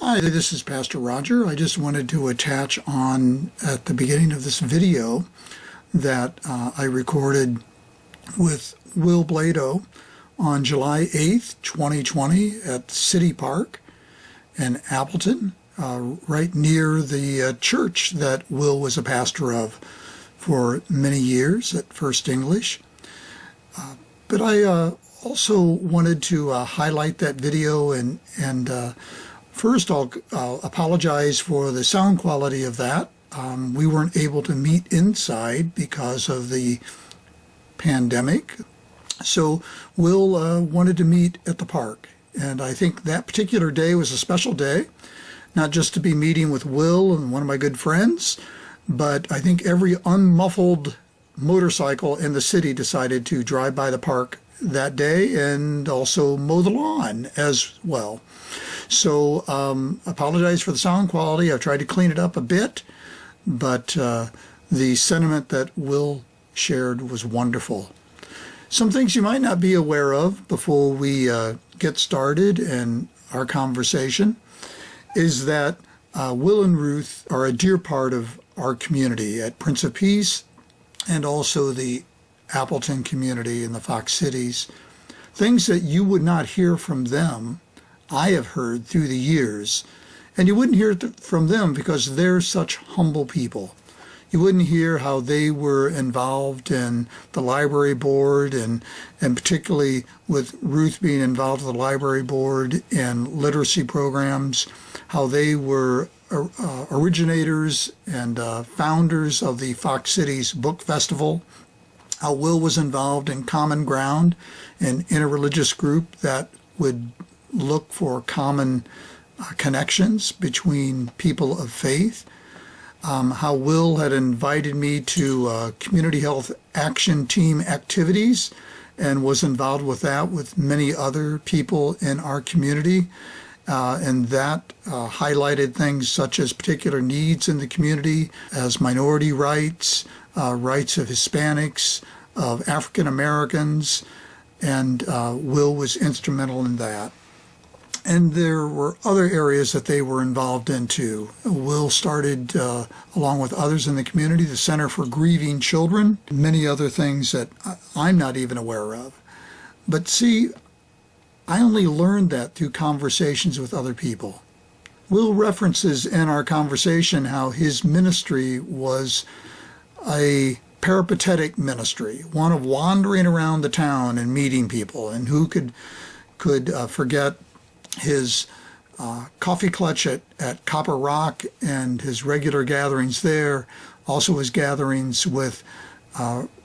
Hi, this is Pastor Roger. I just wanted to attach on at the beginning of this video that I recorded with Will Bloedow on July 8th, 2020 at City Park in Appleton, right near the church that Will was a pastor of for many years at First English. But I also wanted to highlight that video and first, I'll apologize for the sound quality of that. We weren't able to meet inside because of the pandemic. So Will wanted to meet at the park. And I think that particular day was a special day, not just to be meeting with Will and one of my good friends, but I think every unmuffled motorcycle in the city decided to drive by the park that day and also mow the lawn as well. So apologize for the sound quality. I've tried to clean it up a bit, but the sentiment that Will shared was wonderful. Some things you might not be aware of before we get started in our conversation is that Will and Ruth are a dear part of our community at Prince of Peace and also the Appleton community in the Fox Cities. Things that you would not hear from them I have heard through the years, and you wouldn't hear it from them because they're such humble people. You wouldn't hear how they were involved in the library board, and particularly with Ruth being involved with the library board and literacy programs, how they were originators and founders of the Fox Cities Book Festival, how Will was involved in Common Ground, an interreligious group that would look for common connections between people of faith, how Will had invited me to community health action team activities and was involved with that with many other people in our community, and that highlighted things such as particular needs in the community as minority rights, rights of Hispanics, of African Americans, and Will was instrumental in that. And there were other areas that they were involved in too. Will started, along with others in the community, the Center for Grieving Children, many other things that I'm not even aware of. But see, I only learned that through conversations with other people. Will references in our conversation how his ministry was a peripatetic ministry, one of wandering around the town and meeting people, and who could forget his coffee clutch at Copper Rock and his regular gatherings there, also his gatherings with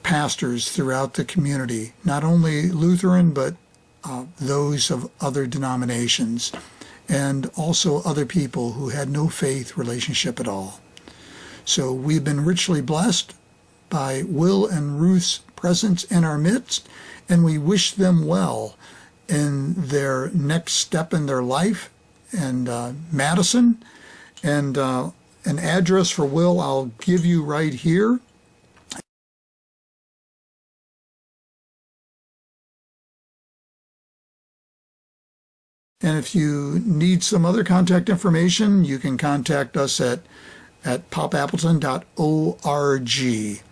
pastors throughout the community, not only Lutheran, but those of other denominations, and also other people who had no faith relationship at all. So we've been richly blessed by Will and Ruth's presence in our midst, and we wish them well in their next step in their life. And Madison, and an address for Will I'll give you right here. And if you need some other contact information, you can contact us at popappleton.org.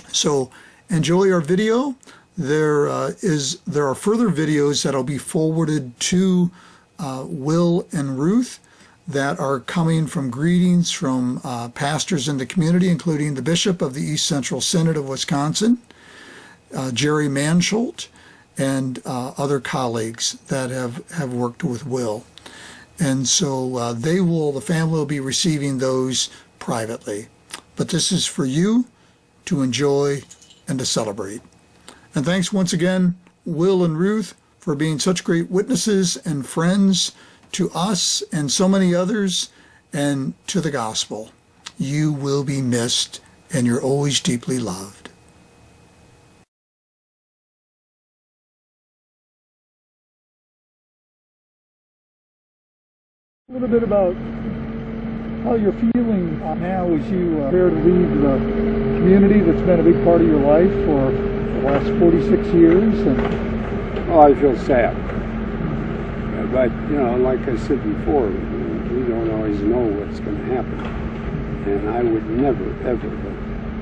So enjoy our video. There are further videos that'll be forwarded to Will and Ruth that are coming from greetings from pastors in the community, including the Bishop of the East Central Synod of Wisconsin, Jerry Mansholt, and other colleagues that have worked with Will. And so the family will be receiving those privately. But this is for you to enjoy and to celebrate. And thanks once again, Will and Ruth, for being such great witnesses and friends to us and so many others and to the gospel. You will be missed, and you're always deeply loved. A little bit about how you're feeling now as you prepare to leave the community that's been a big part of your life for the last 46 years. And I feel sad. But, like I said before, we always know what's going to happen. And I would never, ever,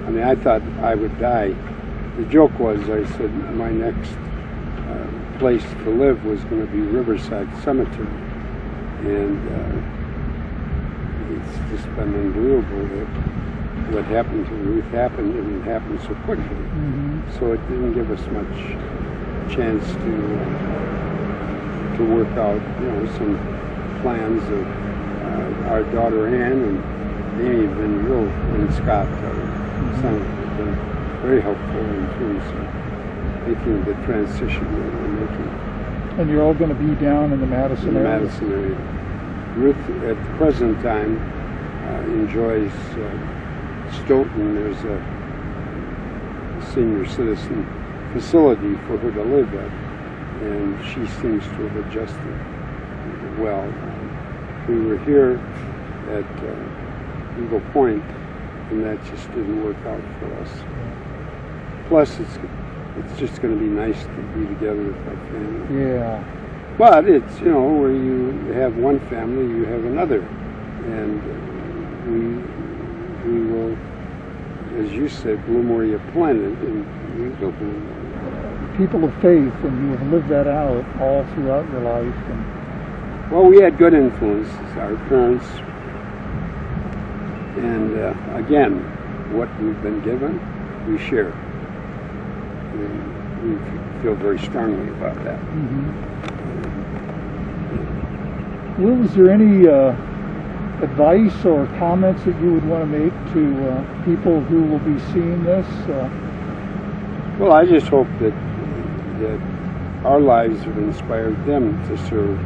I mean, I thought I would die. The joke was, I said my next place to live was going to be Riverside Cemetery. And it's just been unbelievable that what happened to Ruth happened, and it happened so quickly. Mm-hmm. So it didn't give us much chance to work out, some plans of our daughter Ann and Amy have been real, and Scott, our son, have been very helpful in terms of making the transition that we're making. And you're all going to be down in the Madison area? Madison area. Ruth, at the present time, enjoys Stoughton. There's a senior citizen facility for her to live at, and she seems to have adjusted well. We were here at Eagle Point, and that just didn't work out for us. Plus, it's just going to be nice to be together with our family. Yeah. But it's, where you have one family, you have another. And we will, as you said, bloom where you planted, and we will bloom. People of faith, and you have lived that out all throughout your life. And well, we had good influences, our parents. And again, what we've been given, we share. And we feel very strongly about that. mm-hmm. Will, is there any advice or comments that you would want to make to people who will be seeing this? Well, I just hope that our lives have inspired them to serve.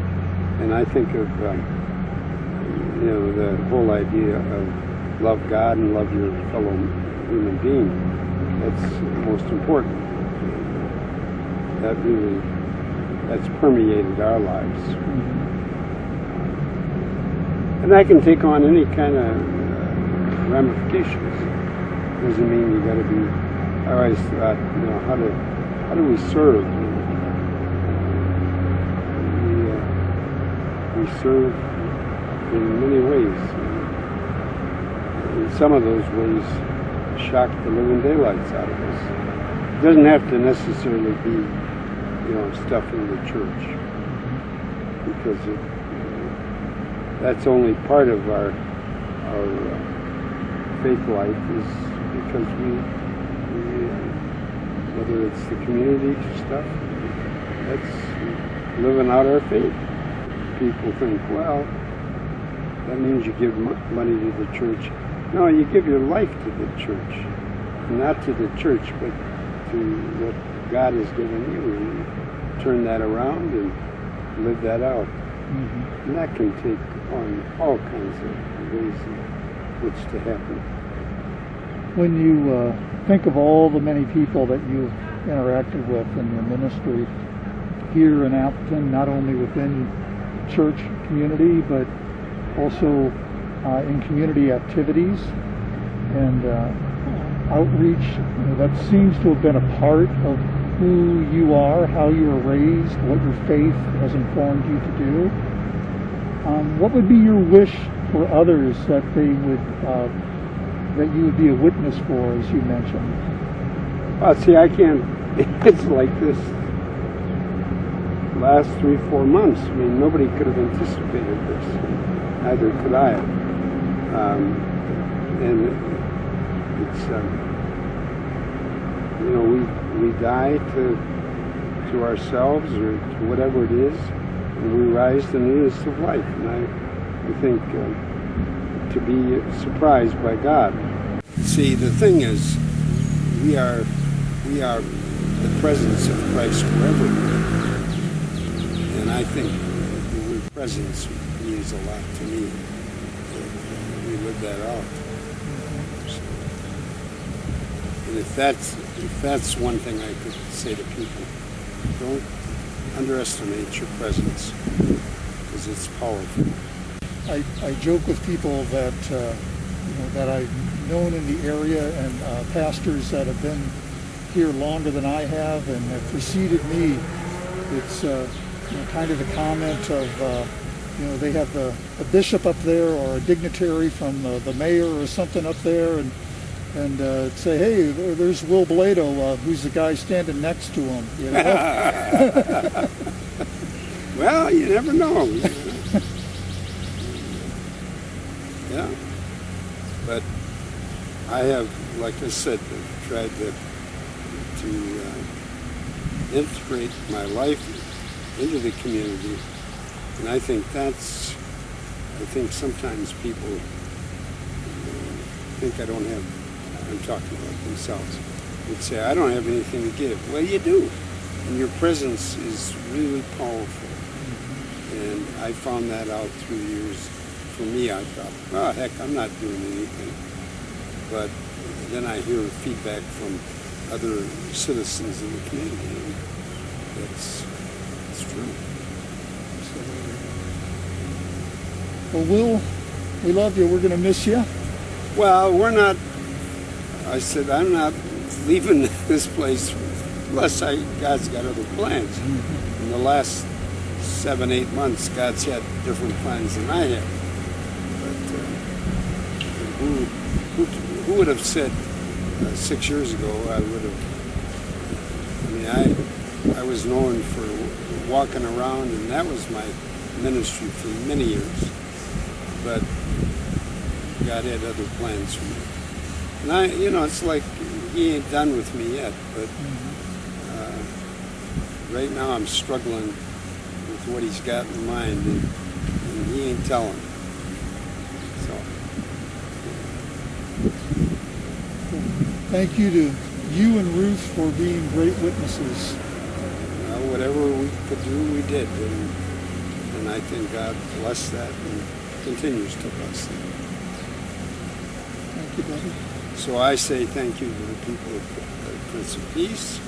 And I think of, the whole idea of love God and love your fellow human being. That's most important. That's permeated our lives. Mm-hmm. And that can take on any kind of ramifications. Doesn't mean you got to be. I always thought, how do we serve? We serve in many ways. And some of those ways shock the living daylights out of us. It doesn't have to necessarily be, stuff in the church, because that's only part of our faith life, is because we whether it's the community stuff, that's living out our faith. People think, well, that means you give money to the church. No, you give your life to the church, not to the church, but to what God has given you, and turn that around and live that out. Mm-hmm. And that can take on all kinds of ways in which to happen. When you think of all the many people that you've interacted with in your ministry here in Appleton, not only within church community, but also in community activities and outreach, that seems to have been a part of who you are, how you were raised, what your faith has informed you to do. What would be your wish for others that they would, that you would be a witness for, as you mentioned? Well, see, I can't. It's like this last 3-4 months. I mean, nobody could have anticipated this. Neither could I. And it's we die to ourselves or to whatever it is, and we rise to newness of life. And I think to be surprised by God. See, the thing is, we are the presence of Christ wherever we are. And I think the word presence means a lot to me. We live that out. And if that's one thing I could say to people, don't underestimate your presence, because it's powerful. I joke with people that that I've known in the area, and pastors that have been here longer than I have and have preceded me. It's kind of the comment of they have a bishop up there or a dignitary from the mayor or something up there, and say, hey, there's Will Bloedow, who's the guy standing next to him. Well, you never know. Yeah. But I have, like I said, tried to integrate my life into the community, and I think sometimes people think I don't have, I'm talking about themselves, would say, I don't have anything to give. Well, you do, and your presence is really powerful, and I found that out through the years. For me, I thought, oh, heck, I'm not doing anything. But then I hear feedback from other citizens in the community, and it's true. Well, Will, we love you. We're going to miss you. Well, we're not, I said, I'm not leaving this place unless God's got other plans. In the last 7-8 months, God's had different plans than I had. Who would have said 6 years ago I was known for walking around, and that was my ministry for many years. But God had other plans for me. And it's like He ain't done with me yet, but right now I'm struggling with what He's got in mind, and He ain't telling. Thank you to you and Ruth for being great witnesses. Well, whatever we could do, we did, and I think God blessed that and continues to bless that. Thank you, brother. So I say thank you to the people of Prince of Peace.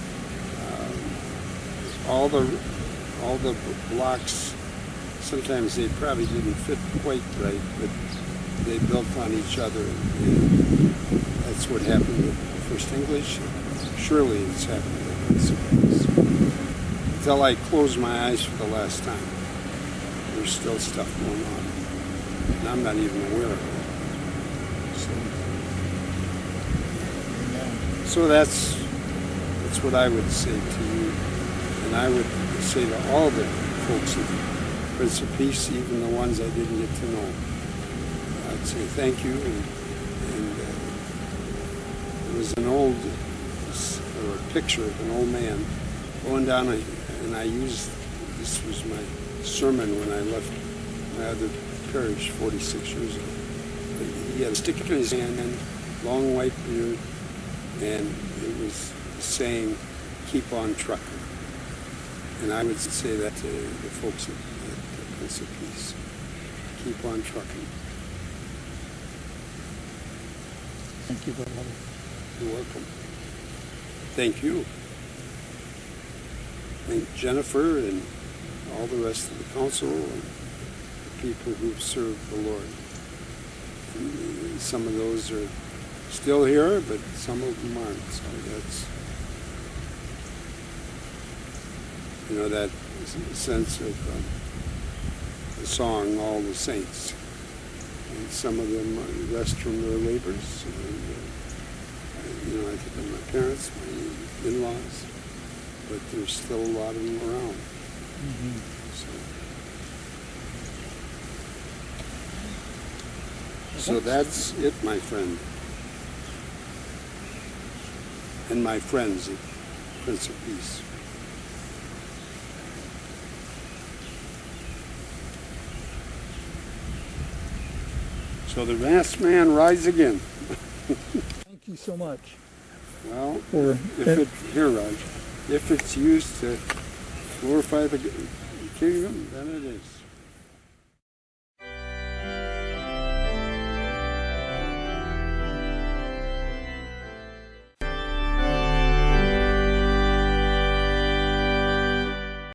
All the blocks, sometimes they probably didn't fit quite right, but they built on each other. And that's what happened with First English. Surely it's happened with Prince of Peace. Until I close my eyes for the last time, there's still stuff going on, and I'm not even aware of it. So that's what I would say to you, and I would say to all the folks at Prince of Peace, even the ones I didn't get to know. I'd say thank you, and there was a picture of an old man going down, and I used, this was my sermon when I left my other parish 46 years ago. But he had a stick in his hand and long white beard, and it was saying, keep on trucking. And I would say that to the folks at Prince of Peace. Keep on trucking. Thank you, brother. You're welcome. Thank you. Thank Jennifer and all the rest of the council and the people who've served the Lord. And some of those are still here, but some of them aren't. So that's, that sense of the song, All the Saints. And some of them rest from their labors. And, I think of my parents, my in-laws, but there's still a lot of them around. Mm-hmm. So that's it, my friend. And my friends at Prince of Peace. So the masked man rides again. Thank you so much. Well, if it's used to glorify the kingdom, then it is.